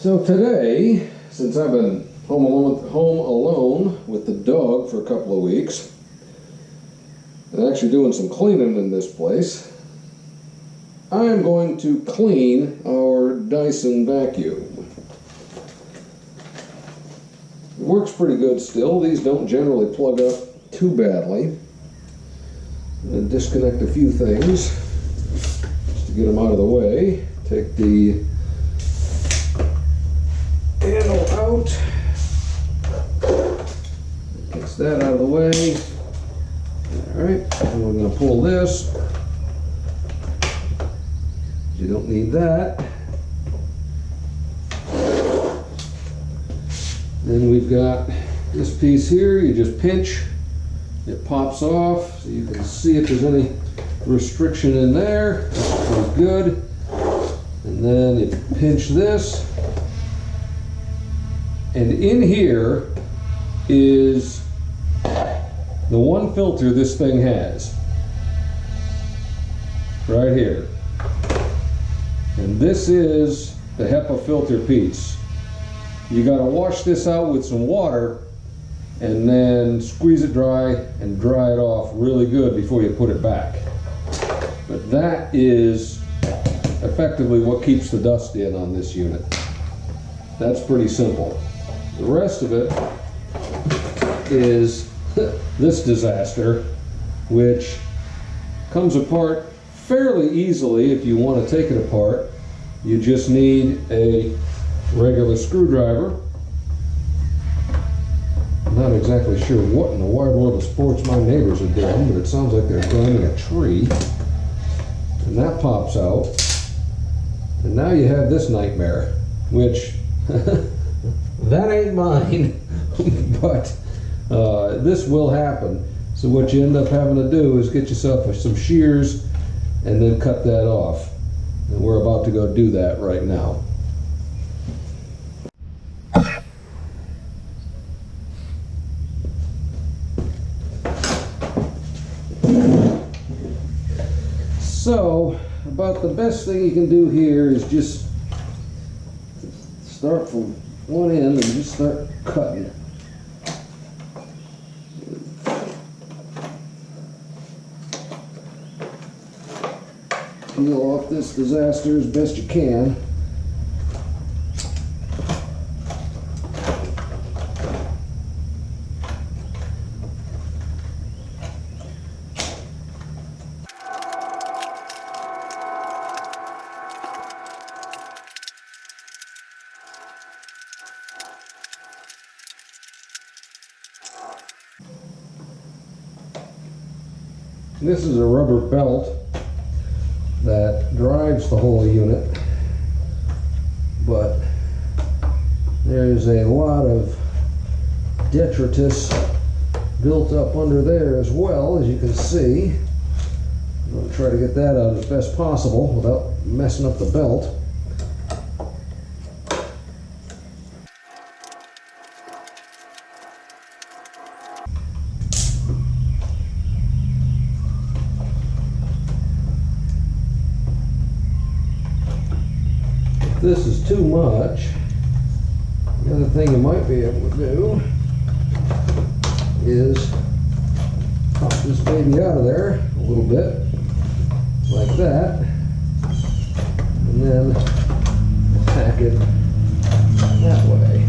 So today, since I've been home alone with the dog for a couple of weeks, and actually doing some cleaning in this place, I'm going to clean our Dyson vacuum. It works pretty good still. These don't generally plug up too badly. I'm going to disconnect a few things just to get them out of the way. Take the handle out. Gets that out of the way. Alright, and we're going to pull this. You don't need that. Then we've got this piece here. You just pinch, it pops off, so you can see if there's any restriction in there. That's pretty good. And then you pinch this, and in here is the one filter this thing has, right here. And this is the HEPA filter piece. You got to wash this out with some water and then squeeze it dry and dry it off really good before you put it back. But that is effectively what keeps the dust in on this unit. That's pretty simple. The rest of it is this disaster, which comes apart fairly easily if you want to take it apart. You just need a regular screwdriver. I'm not exactly sure what in the wide world of sports my neighbors are doing, but it sounds like they're climbing a tree. And that pops out. And now you have this nightmare, which that ain't mine, but this will happen. So what you end up having to do is get yourself some shears and then cut that off. And we're about to go do that right now. So, about the best thing you can do here is just start from one end and just start cutting. Peel off this disaster as best you can. This is a rubber belt that drives the whole unit, but there's a lot of detritus built up under there as well, as you can see. I'm going to try to get that out as best possible without messing up the belt. This is too much. The other thing you might be able to do is pop this baby out of there a little bit, like that, and then attack it that way.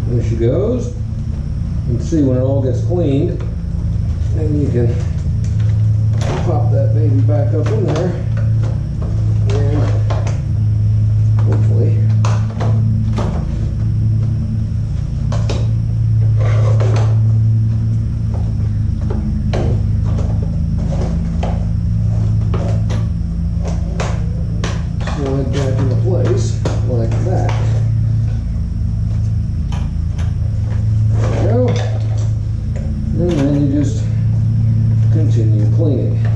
There she goes. You can see when it all gets cleaned, and you can pop that baby back up in there, and hopefully slide back into place like that. There we go. And then you just continue cleaning.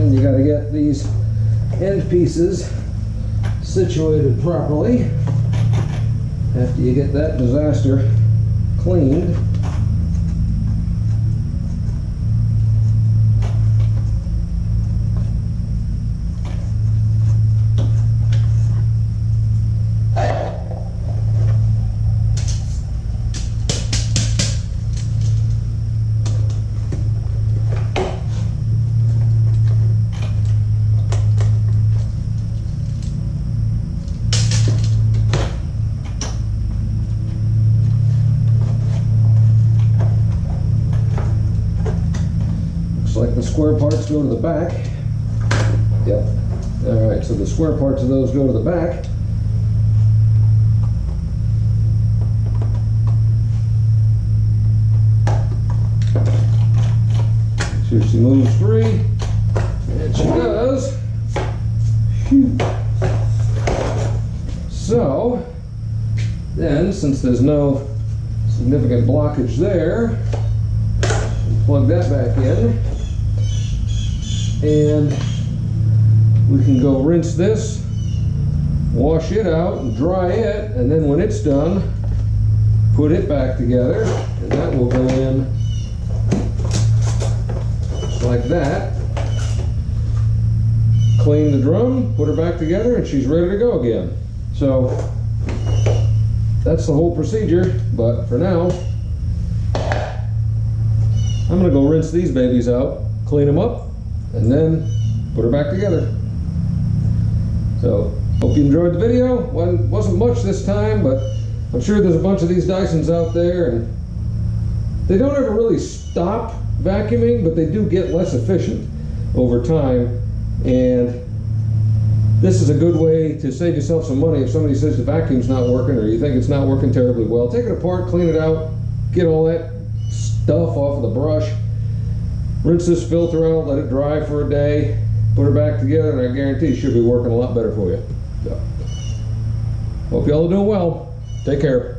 You got to get these end pieces situated properly after you get that disaster cleaned. Like the square parts go to the back. Yep. All right, so the square parts of those go to the back. Make sure she moves free. And she does. Phew. So, then, since there's no significant blockage there, plug that back in. And we can go rinse this, wash it out and dry it, and then when it's done, put it back together, and that will go in just like that. Clean the drum, put her back together, and she's ready to go again. So that's the whole procedure, but for now, I'm gonna go rinse these babies out, clean them up, and then put her back together. So, hope you enjoyed the video. Wasn't much this time, but I'm sure there's a bunch of these Dysons out there, and they don't ever really stop vacuuming, but they do get less efficient over time. And this is a good way to save yourself some money if somebody says the vacuum's not working or you think it's not working terribly well. Take it apart, clean it out, get all that stuff off of the brush. Rinse this filter out, let it dry for a day, put her back together, and I guarantee it should be working a lot better for you. So, hope y'all are doing well. Take care.